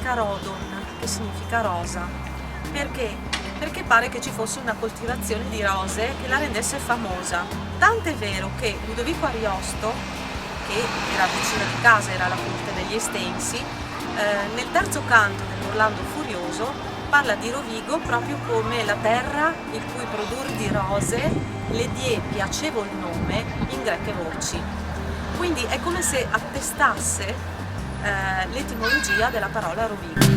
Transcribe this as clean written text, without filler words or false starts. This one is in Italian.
greca rodon, che significa rosa. Perché? Perché pare che ci fosse una coltivazione di rose che la rendesse famosa. Tant'è vero che Ludovico Ariosto, che era vicino di casa, era la fonte degli Estensi, nel terzo canto dell'Orlando Furioso parla di Rovigo proprio come la terra il cui produr di rose le die piacevol nome in greche voci. Quindi è come se attestasse l'etimologia della parola Rovigo.